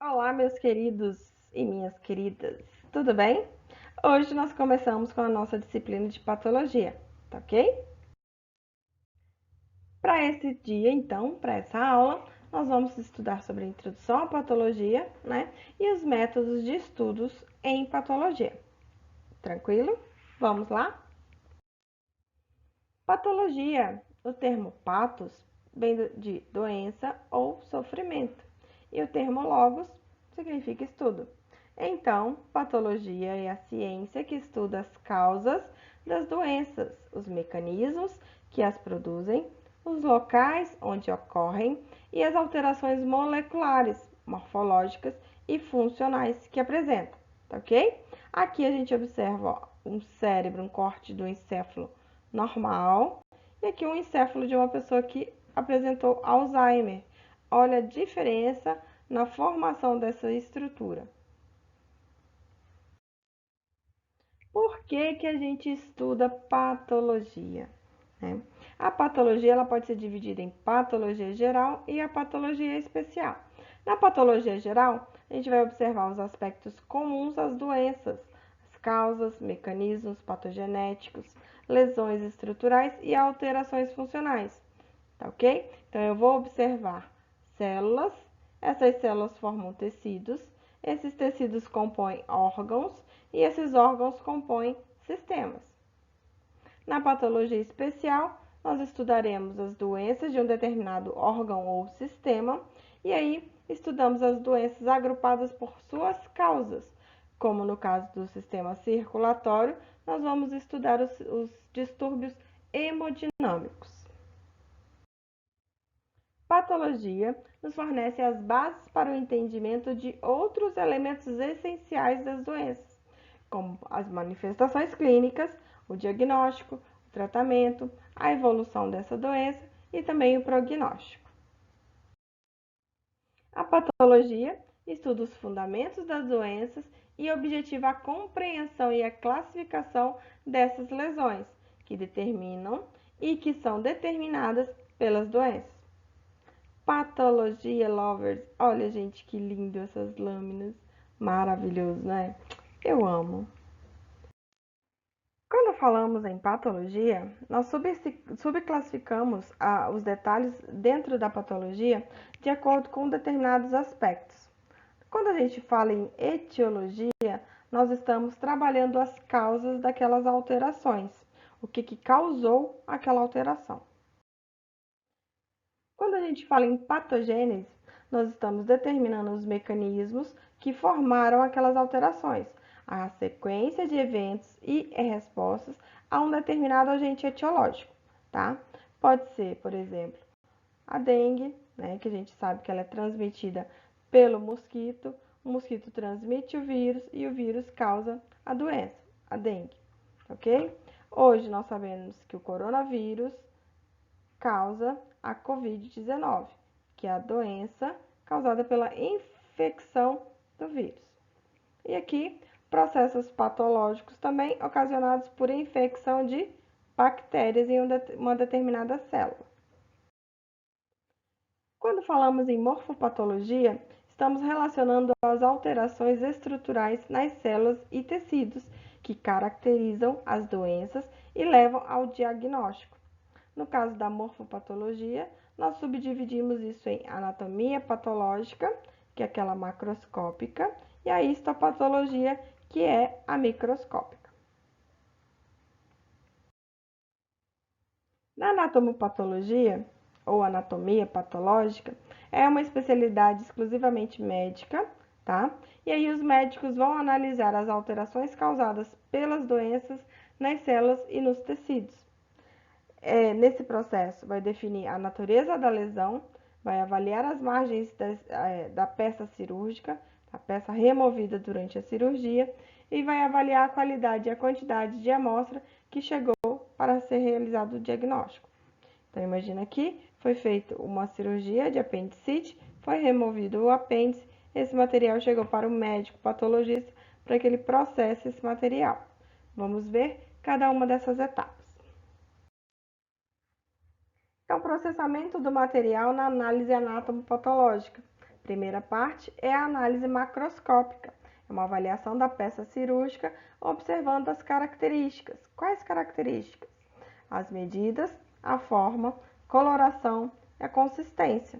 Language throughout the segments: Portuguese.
Olá, meus queridos e minhas queridas, tudo bem? Hoje nós começamos com a nossa disciplina de patologia, tá ok? Para esse dia, então, para essa aula, nós vamos estudar sobre a introdução à patologia, né? E os métodos de estudos em patologia. Tranquilo? Vamos lá? Patologia, o termo patos, vem de doença ou sofrimento, e o termo logos significa estudo. Então, patologia é a ciência que estuda as causas das doenças, os mecanismos que as produzem, os locais onde ocorrem e as alterações moleculares, morfológicas e funcionais que apresentam, tá ok? Aqui a gente observa um cérebro, um corte do encéfalo normal, e aqui um encéfalo de uma pessoa que apresentou Alzheimer. Olha a diferença na formação dessa estrutura. Por que a gente estuda patologia? A patologia ela pode ser dividida em patologia geral e a patologia especial. Na patologia geral, a gente vai observar os aspectos comuns às doenças, as causas, mecanismos patogenéticos, lesões estruturais e alterações funcionais. Tá ok? Então, eu vou observar células, essas células formam tecidos, esses tecidos compõem órgãos e esses órgãos compõem sistemas. Na patologia especial, nós estudaremos as doenças de um determinado órgão ou sistema, e aí estudamos as doenças agrupadas por suas causas, como no caso do sistema circulatório, nós vamos estudar os distúrbios hemodinâmicos. Patologia nos fornece as bases para o entendimento de outros elementos essenciais das doenças, como as manifestações clínicas, o diagnóstico, o tratamento, a evolução dessa doença e também o prognóstico. A patologia estuda os fundamentos das doenças e objetiva a compreensão e a classificação dessas lesões, que determinam e que são determinadas pelas doenças. Patologia Lovers. Olha, gente, que lindo essas lâminas. Maravilhoso, né? Eu amo. Quando falamos em patologia, nós subclassificamos os detalhes dentro da patologia de acordo com determinados aspectos. Quando a gente fala em etiologia, nós estamos trabalhando as causas daquelas alterações, o que causou aquela alteração. Quando a gente fala em patogênese, nós estamos determinando os mecanismos que formaram aquelas alterações, a sequência de eventos e respostas a um determinado agente etiológico, tá? Pode ser, por exemplo, a dengue, né, que a gente sabe que ela é transmitida pelo mosquito, o mosquito transmite o vírus e o vírus causa a doença, a dengue, ok? Hoje nós sabemos que o coronavírus causa a Covid-19, que é a doença causada pela infecção do vírus. E aqui, processos patológicos também ocasionados por infecção de bactérias em uma determinada célula. Quando falamos em morfopatologia, estamos relacionando as alterações estruturais nas células e tecidos que caracterizam as doenças e levam ao diagnóstico. No caso da morfopatologia, nós subdividimos isso em anatomia patológica, que é aquela macroscópica, e a histopatologia, que é a microscópica. Na anatomopatologia, ou anatomia patológica, é uma especialidade exclusivamente médica, tá? E aí os médicos vão analisar as alterações causadas pelas doenças nas células e nos tecidos. Nesse processo, vai definir a natureza da lesão, vai avaliar as margens da peça cirúrgica, a peça removida durante a cirurgia, e vai avaliar a qualidade e a quantidade de amostra que chegou para ser realizado o diagnóstico. Então, imagina aqui, foi feita uma cirurgia de apendicite, foi removido o apêndice, esse material chegou para o médico patologista para que ele processe esse material. Vamos ver cada uma dessas etapas. Então, processamento do material na análise anatomopatológica. Primeira parte é a análise macroscópica. É uma avaliação da peça cirúrgica observando as características. Quais características? As medidas, a forma, coloração e a consistência.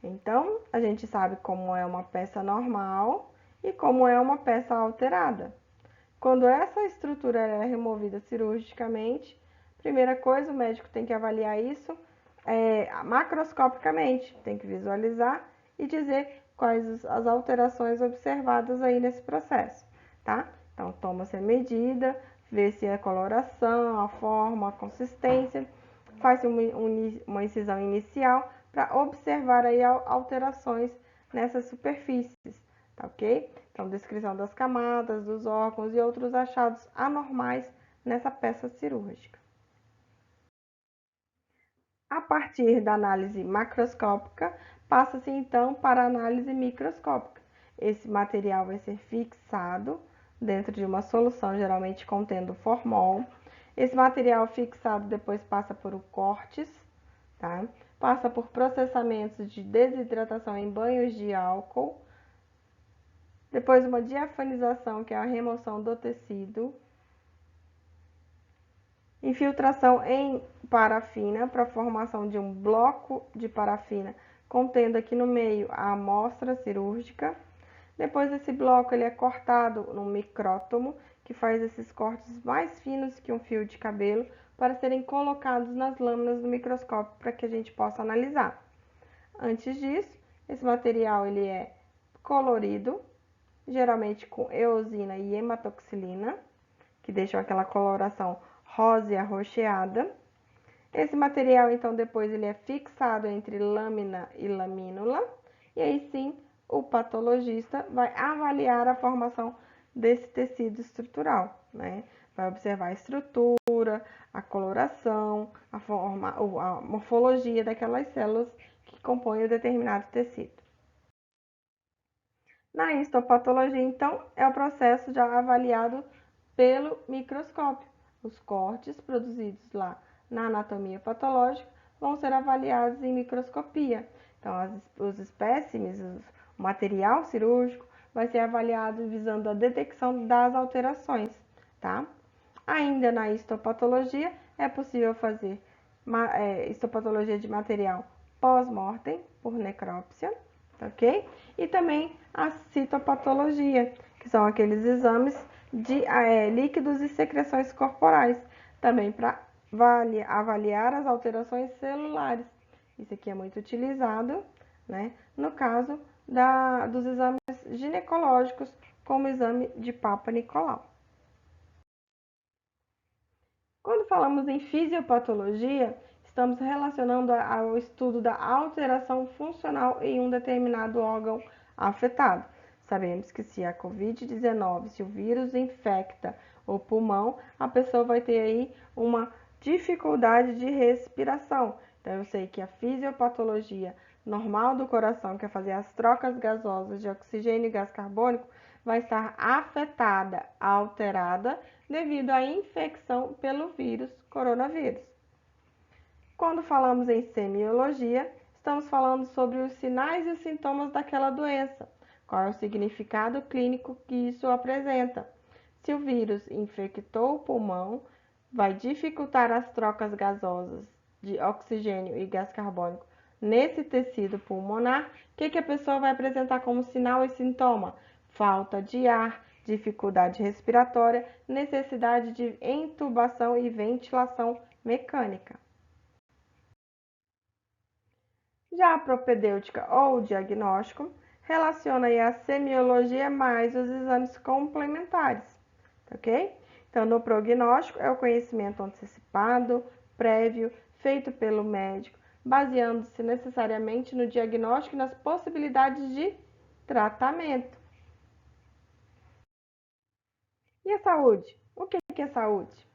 Então, a gente sabe como é uma peça normal e como é uma peça alterada. Quando essa estrutura é removida cirurgicamente, primeira coisa, o médico tem que avaliar isso macroscopicamente, tem que visualizar e dizer quais as alterações observadas aí nesse processo, tá? Então, toma-se a medida, vê se a coloração, a forma, a consistência, faz uma incisão inicial para observar aí alterações nessas superfícies, tá ok? Então, descrição das camadas, dos órgãos e outros achados anormais nessa peça cirúrgica. A partir da análise macroscópica, passa-se então para a análise microscópica. Esse material vai ser fixado dentro de uma solução, geralmente contendo formol. Esse material fixado depois passa por cortes, tá? Passa por processamentos de desidratação em banhos de álcool. Depois uma diafanização, que é a remoção do tecido. Infiltração em parafina para a formação de um bloco de parafina contendo aqui no meio a amostra cirúrgica. Depois esse bloco ele é cortado no micrótomo, que faz esses cortes mais finos que um fio de cabelo para serem colocados nas lâminas do microscópio para que a gente possa analisar. Antes disso, esse material ele é colorido, geralmente com eosina e hematoxilina, que deixam aquela coloração rosa e arroxeada. Esse material, então, depois ele é fixado entre lâmina e lamínula, e aí sim o patologista vai avaliar a formação desse tecido estrutural, né? Vai observar a estrutura, a coloração, a morfologia daquelas células que compõem o determinado tecido. Na histopatologia, então, é o processo já avaliado pelo microscópio. Os cortes produzidos lá na anatomia patológica vão ser avaliados em microscopia. Então, os espécimes, o material cirúrgico vai ser avaliado visando a detecção das alterações, tá? Ainda na histopatologia, é possível fazer histopatologia de material pós-mortem, por necrópsia, ok? E também a citopatologia, que são aqueles exames de líquidos e secreções corporais, também para avaliar as alterações celulares. Isso aqui é muito utilizado, né, no caso dos exames ginecológicos, como o exame de Papa Nicolau. Quando falamos em fisiopatologia, estamos relacionando ao estudo da alteração funcional em um determinado órgão afetado. Sabemos que se a COVID-19, se o vírus infecta o pulmão, a pessoa vai ter aí uma dificuldade de respiração. Então, eu sei que a fisiopatologia normal do coração, que é fazer as trocas gasosas de oxigênio e gás carbônico, vai estar afetada, alterada, devido à infecção pelo vírus coronavírus. Quando falamos em semiologia, estamos falando sobre os sinais e os sintomas daquela doença. Qual é o significado clínico que isso apresenta? Se o vírus infectou o pulmão, vai dificultar as trocas gasosas de oxigênio e gás carbônico nesse tecido pulmonar, o que a pessoa vai apresentar como sinal e sintoma? Falta de ar, dificuldade respiratória, necessidade de intubação e ventilação mecânica. Já a propedêutica ou diagnóstico relaciona aí a semiologia mais os exames complementares, ok? Então, no prognóstico é o conhecimento antecipado, prévio, feito pelo médico, baseando-se necessariamente no diagnóstico e nas possibilidades de tratamento. E a saúde? O que é saúde?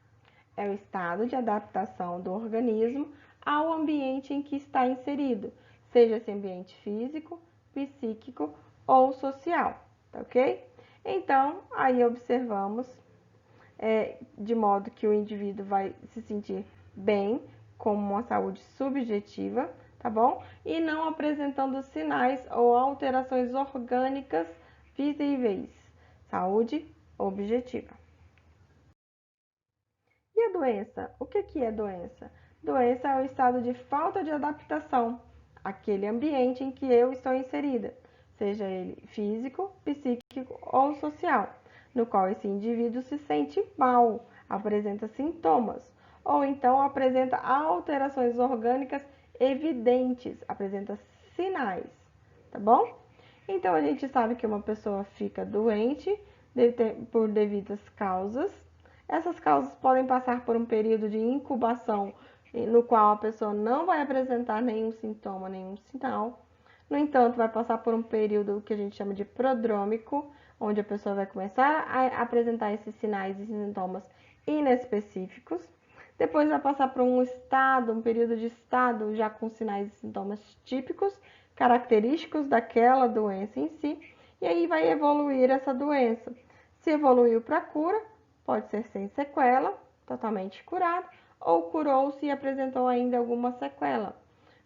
É o estado de adaptação do organismo ao ambiente em que está inserido, seja esse ambiente físico, psíquico ou social, tá ok? Então, aí observamos de modo que o indivíduo vai se sentir bem, como uma saúde subjetiva, tá bom? E não apresentando sinais ou alterações orgânicas visíveis. Saúde objetiva. E a doença? O que é doença? Doença é o estado de falta de adaptação àquele ambiente em que eu estou inserida, seja ele físico, psíquico ou social, no qual esse indivíduo se sente mal, apresenta sintomas, ou então apresenta alterações orgânicas evidentes, apresenta sinais, tá bom? Então a gente sabe que uma pessoa fica doente por devidas causas. Essas causas podem passar por um período de incubação no qual a pessoa não vai apresentar nenhum sintoma, nenhum sinal. No entanto, vai passar por um período que a gente chama de prodrômico, onde a pessoa vai começar a apresentar esses sinais e sintomas inespecíficos. Depois vai passar por um período de estado já com sinais e sintomas típicos, característicos daquela doença em si, e aí vai evoluir essa doença. Se evoluiu para cura, pode ser sem sequela, totalmente curado, ou curou-se e apresentou ainda alguma sequela.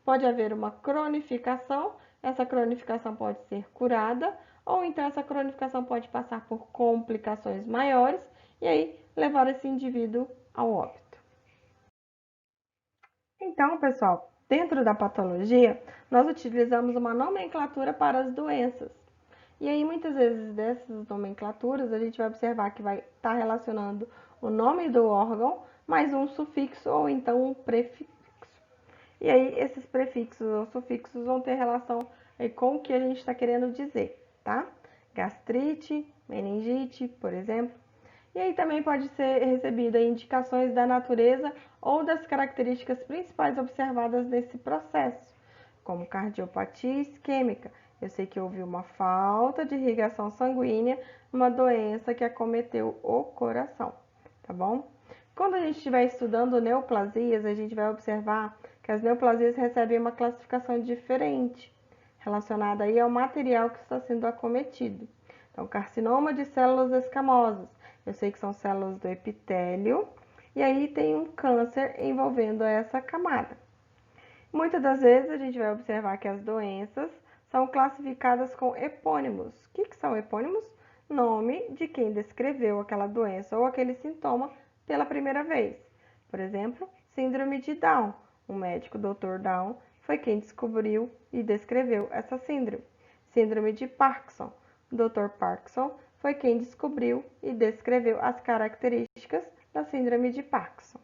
Pode haver uma cronificação, essa cronificação pode ser curada, ou então essa cronificação pode passar por complicações maiores e aí levar esse indivíduo ao óbito. Então, pessoal, dentro da patologia, nós utilizamos uma nomenclatura para as doenças. E aí, muitas vezes, dessas nomenclaturas, a gente vai observar que vai estar relacionando o nome do órgão mais um sufixo ou então um prefixo. E aí, esses prefixos ou sufixos vão ter relação com o que a gente está querendo dizer, tá? Gastrite, meningite, por exemplo. E aí também pode ser recebida indicações da natureza ou das características principais observadas nesse processo, como cardiopatia isquêmica. Eu sei que houve uma falta de irrigação sanguínea, uma doença que acometeu o coração, tá bom? Quando a gente estiver estudando neoplasias, a gente vai observar que as neoplasias recebem uma classificação diferente, relacionada aí ao material que está sendo acometido. Então, carcinoma de células escamosas, eu sei que são células do epitélio, e aí tem um câncer envolvendo essa camada. Muitas das vezes a gente vai observar que as doenças são classificadas com epônimos. O que são epônimos? Nome de quem descreveu aquela doença ou aquele sintoma pela primeira vez. Por exemplo, síndrome de Down. O médico Dr. Down foi quem descobriu e descreveu essa síndrome. Síndrome de Parkinson. O Dr. Parkinson foi quem descobriu e descreveu as características da síndrome de Parkinson.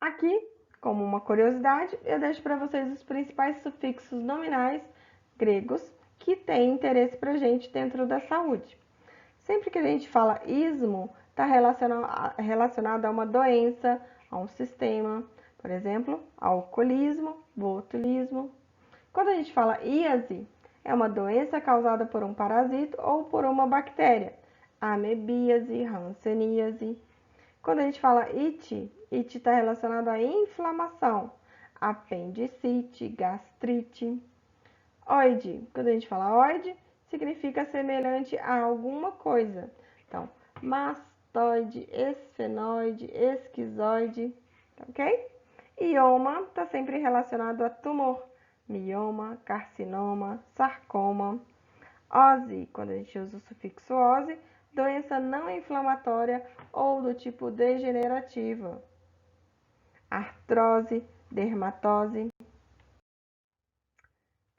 Aqui, como uma curiosidade, eu deixo para vocês os principais sufixos nominais gregos que têm interesse para a gente dentro da saúde. Sempre que a gente fala ismo, está relacionado a uma doença, a um sistema, por exemplo, alcoolismo, botulismo. Quando a gente fala íase, é uma doença causada por um parasito ou por uma bactéria, amebíase, hanseníase. Quando a gente fala it está relacionado à inflamação, apendicite, gastrite. Oide, quando a gente fala oide, significa semelhante a alguma coisa. Então, mastoide, esfenoide, esquizoide, ok? Ioma está sempre relacionado a tumor, mioma, carcinoma, sarcoma. Ose, quando a gente usa o sufixo ose, doença não inflamatória ou do tipo degenerativa. Artrose, dermatose.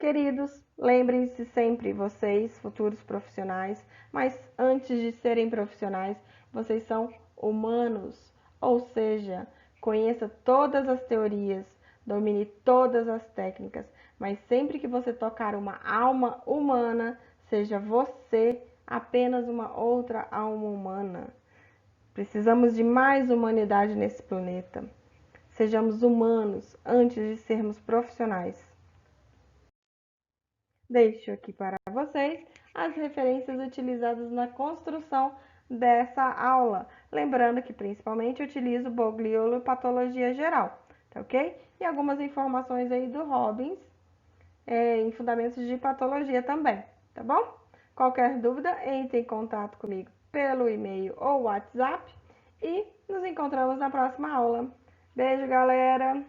Queridos, lembrem-se sempre, vocês, futuros profissionais, mas antes de serem profissionais, vocês são humanos, ou seja, conheça todas as teorias, domine todas as técnicas, mas sempre que você tocar uma alma humana, seja você apenas uma outra alma humana. Precisamos de mais humanidade nesse planeta. Sejamos humanos antes de sermos profissionais. Deixo aqui para vocês as referências utilizadas na construção dessa aula. Lembrando que principalmente utilizo Bogliolo Patologia Geral, tá ok? E algumas informações aí do Robbins em fundamentos de patologia também, tá bom? Qualquer dúvida, entre em contato comigo pelo e-mail ou WhatsApp e nos encontramos na próxima aula. Beijo, galera!